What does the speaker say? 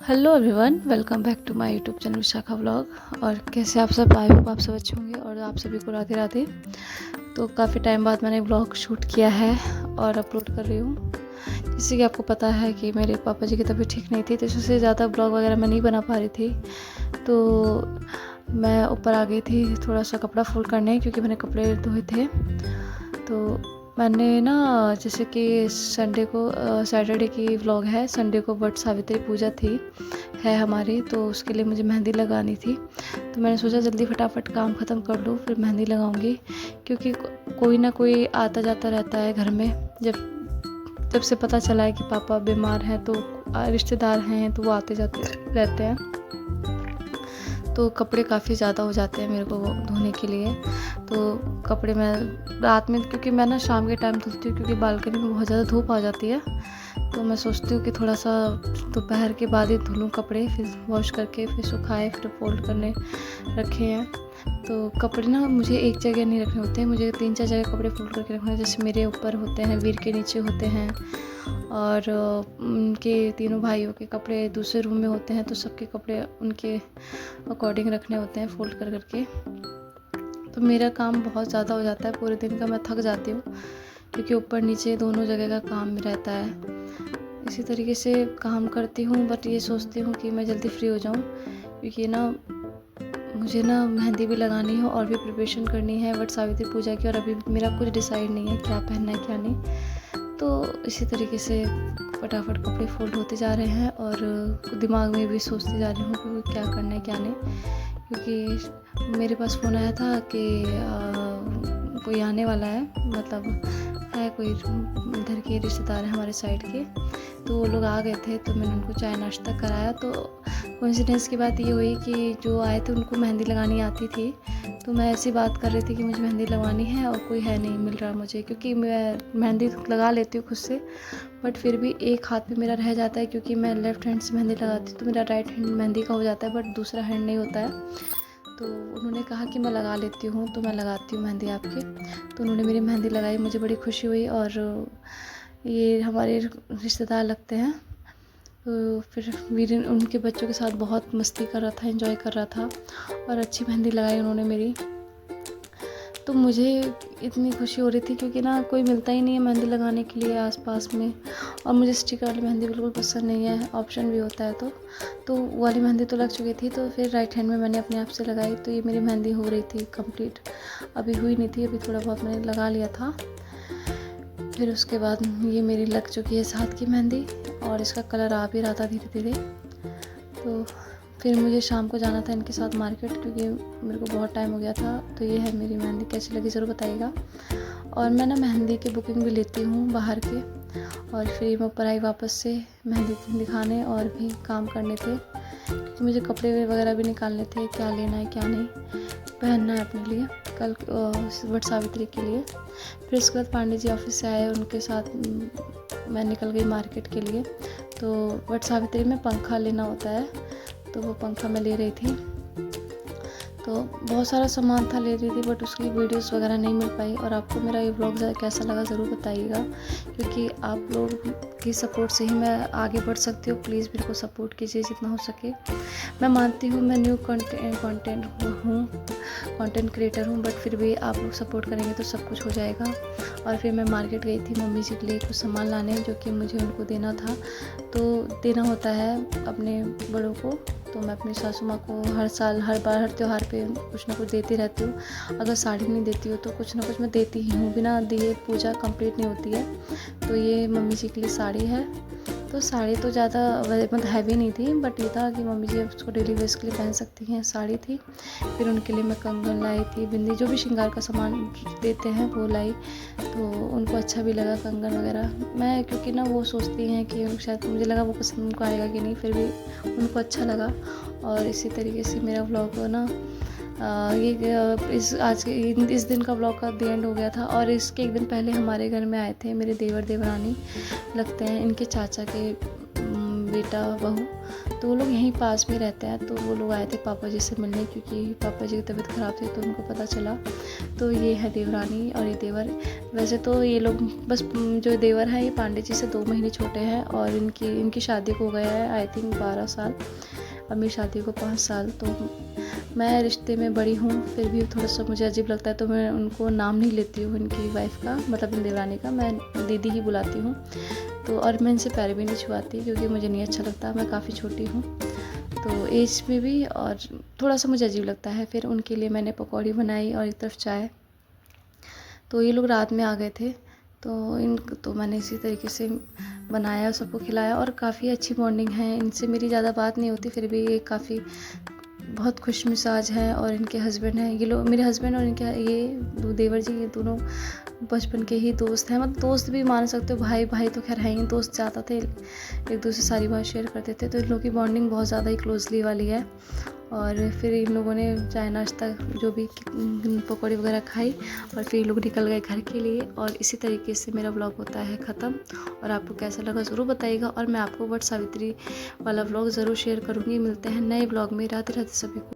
Hello everyone, welcome back to my YouTube channel Vishakha vlog. और कैसे आप सब? आई होप आप सब अच्छे होंगे और आप सभी को राधे राधे। तो काफ़ी टाइम बाद मैंने व्लॉग शूट किया है और अपलोड कर रही हूँ। जैसे कि आपको पता है कि मेरे पापा जी की तबीयत ठीक नहीं थी, तो इससे ज़्यादा व्लॉग वगैरह मैं नहीं बना पा रही थी। तो मैं ऊपर आ गई थी थोड़ा सा कपड़ा फोल्ड करने, क्योंकि मैंने कपड़े धोए थे। तो मैंने ना, जैसे कि संडे को सैटरडे की व्लॉग है, संडे को वट सावित्री पूजा थी है हमारी, तो उसके लिए मुझे मेहंदी लगानी थी। तो मैंने सोचा जल्दी फटाफट काम ख़त्म कर लूँ, फिर मेहंदी लगाऊंगी। क्योंकि कोई ना कोई आता जाता रहता है घर में। जब जब से पता चला है कि पापा बीमार हैं, तो रिश्तेदार हैं तो वो आते जाते रहते हैं। तो कपड़े काफ़ी ज़्यादा हो जाते हैं मेरे को धोने के लिए। तो कपड़े मैं रात में, क्योंकि मैं ना शाम के टाइम धुलती हूँ, क्योंकि बालकनी में बहुत ज़्यादा धूप आ जाती है। तो मैं सोचती हूँ कि थोड़ा सा दोपहर के बाद ही धुलूँ कपड़े, फिर वॉश करके फिर सुखाए, फिर फोल्ड करने रखे हैं। तो कपड़े ना मुझे एक जगह नहीं रखने होते हैं, मुझे 3-4 जगह कपड़े फोल्ड करके रखने हैं। जैसे मेरे ऊपर होते हैं, वीर के नीचे होते हैं, और उनके तीनों भाइयों के कपड़े दूसरे रूम में होते हैं। तो सबके कपड़े उनके अकॉर्डिंग रखने होते हैं फोल्ड कर करके। तो मेरा काम बहुत ज़्यादा हो जाता है पूरे दिन का, मैं थक जाती हूँ, क्योंकि ऊपर नीचे दोनों जगह का काम रहता है। इसी तरीके से काम करती हूँ, बट ये सोचती हूँ कि मैं जल्दी फ्री हो जाऊँ, क्योंकि ना मुझे ना मेहंदी भी लगानी है और भी प्रिपरेशन करनी है वट सावित्री पूजा की। और अभी मेरा कुछ डिसाइड नहीं है क्या पहनना है क्या नहीं। तो इसी तरीके से फटाफट कपड़े फोल्ड होते जा रहे हैं, और दिमाग में भी सोचती जा रही हूँ कि क्या करना है क्या नहीं। क्योंकि मेरे पास फ़ोन आया था कि कोई आने वाला है, मतलब है कोई इधर के रिश्तेदार हैं हमारे साइड के। तो वो लोग आ गए थे, तो मैंने उनको चाय नाश्ता कराया। तो कोइंसिडेंस की बात ये हुई कि जो आए थे उनको मेहंदी लगानी आती थी। तो मैं ऐसी बात कर रही थी कि मुझे मेहंदी लगवानी है और कोई है नहीं मिल रहा मुझे, क्योंकि मैं मेहंदी लगा लेती हूँ खुद से, बट फिर भी एक हाथ पे मेरा रह जाता है, क्योंकि मैं लेफ़्ट हैंड से मेहंदी लगाती हूँ। तो मेरा राइट हैंड मेहंदी का हो जाता है, बट दूसरा हैंड नहीं होता है। तो उन्होंने कहा कि मैं लगा लेती हूँ, तो मैं लगाती हूँ मेहंदी आपकी। तो उन्होंने मेरी मेहंदी लगाई, मुझे बड़ी खुशी हुई। और ये हमारे रिश्तेदार लगते हैं। तो फिर वीर उनके बच्चों के साथ बहुत मस्ती कर रहा था, एंजॉय कर रहा था, और अच्छी मेहंदी लगाई उन्होंने मेरी। तो मुझे इतनी खुशी हो रही थी, क्योंकि ना कोई मिलता ही नहीं है मेहंदी लगाने के लिए आसपास में। और मुझे स्टिकर वाली मेहंदी बिल्कुल पसंद नहीं है, ऑप्शन भी होता है। तो वो वाली मेहंदी तो लग चुकी थी, तो फिर राइट हैंड में मैंने अपने आप से लगाई। तो ये मेरी मेहंदी हो रही थी कंप्लीट, अभी हुई नहीं थी, अभी थोड़ा बहुत मैंने लगा लिया था। फिर उसके बाद ये मेरी लग चुकी है इस हाथ की मेहंदी, और इसका कलर आ भी रहा था धीरे धीरे। तो फिर मुझे शाम को जाना था इनके साथ मार्केट, क्योंकि मेरे को बहुत टाइम हो गया था। तो ये है मेरी मेहंदी, कैसी लगी ज़रूर बताइएगा। और मैं ना मेहंदी की बुकिंग भी लेती हूँ बाहर के, और फिर मैं ऊपर आई वापस से मेहंदी दिखाने और भी काम करने थे, क्योंकि मुझे कपड़े वगैरह भी निकालने थे, क्या लेना है क्या नहीं पहनना है अपने लिए कल वट सावित्री के लिए। फिर उसके बाद पांडे जी ऑफिस से आए, उनके साथ मैं निकल गई मार्केट के लिए। तो वट सावित्री में पंखा लेना होता है, तो वो पंखा मैं ले रही थी। तो बहुत सारा सामान था, ले रही थी, बट उसकी वीडियोस वगैरह नहीं मिल पाई। और आपको मेरा ये व्लॉग कैसा लगा ज़रूर बताइएगा, क्योंकि आप लोग की सपोर्ट से ही मैं आगे बढ़ सकती हूँ। प्लीज़ मेरे को सपोर्ट कीजिए जितना हो सके। मैं मानती हूँ मैं न्यू कंटेंट क्रिएटर हूँ, बट फिर भी आप लोग सपोर्ट करेंगे तो सब कुछ हो जाएगा। और फिर मैं मार्केट गई थी मम्मी जी के लिए कुछ सामान लाने, जो कि मुझे उनको देना था। तो देना होता है अपने बड़ों को। तो मैं अपनी सासू माँ को हर साल, हर बार, हर त्यौहार पे कुछ ना कुछ देती रहती हूँ। अगर साड़ी नहीं देती हूँ तो कुछ ना कुछ मैं देती ही हूँ, बिना दिए पूजा कंप्लीट नहीं होती है। तो ये मम्मी जी के लिए साड़ी है। तो साड़ी तो ज़्यादा मतलब हैवी नहीं थी, बट ये था कि मम्मी जी उसको डेली वेयर के लिए पहन सकती हैं, साड़ी थी। फिर उनके लिए मैं कंगन लाई थी, बिंदी, जो भी श्रृंगार का सामान देते हैं वो लाई। तो उनको अच्छा भी लगा कंगन वगैरह। मैं, क्योंकि ना वो सोचती हैं कि शायद, मुझे लगा वो पसंद उनको आएगा कि नहीं, फिर भी उनको अच्छा लगा। और इसी तरीके से मेरा व्लॉग ना इस दिन का व्लॉग का द एंड हो गया था। और इसके एक दिन पहले हमारे घर में आए थे मेरे देवर देवरानी लगते हैं, इनके चाचा के बेटा बहू, तो वो लोग यहीं पास में रहते हैं। तो वो लोग आए थे पापा जी से मिलने, क्योंकि पापा जी की तबीयत ख़राब थी तो उनको पता चला। तो ये है देवरानी और ये देवर। वैसे तो ये लोग बस जो देवर है ये पांडे जी से 2 महीने छोटे हैं, और इनकी शादी को हो गया है आई थिंक 12 साल, और मेरी शादी को 5 साल। तो मैं रिश्ते में बड़ी हूँ, फिर भी थोड़ा सा मुझे अजीब लगता है, तो मैं उनको नाम नहीं लेती हूँ इनकी वाइफ का, मतलब इन देवरानी का, मैं दीदी ही बुलाती हूँ। तो और मैं इनसे पैर भी नहीं छुआती, क्योंकि मुझे नहीं अच्छा लगता, मैं काफ़ी छोटी हूँ तो एज में भी, और थोड़ा सा मुझे अजीब लगता है। फिर उनके लिए मैंने पकौड़ी बनाई और एक तरफ चाय। तो ये लोग रात में आ गए थे, तो मैंने इसी तरीके से बनाया, सबको खिलाया, और काफ़ी अच्छी बॉन्डिंग है। इनसे मेरी ज़्यादा बात नहीं होती, फिर भी ये काफ़ी बहुत खुश मिजाज है। और इनके हस्बैंड हैं, ये लोग मेरे हस्बैंड और इनके ये देवर जी, ये दोनों बचपन के ही दोस्त हैं, मतलब दोस्त भी मान सकते हो, भाई भाई तो खैर है ही, दोस्त ज़्यादा थे, एक दूसरे से सारी बात शेयर करते थे। तो इन लोगों की बॉन्डिंग बहुत ज़्यादा ही क्लोजली वाली है। और फिर इन लोगों ने चाय नाश्ता जो भी पकौड़ी वगैरह खाई, और फिर ये लोग निकल गए घर के लिए। और इसी तरीके से मेरा व्लॉग होता है ख़त्म। और आपको कैसा लगा ज़रूर बताइएगा, और मैं आपको वट सावित्री वाला व्लॉग ज़रूर शेयर करूँगी। मिलते हैं नए व्लॉग में। राधे राधे सभी को।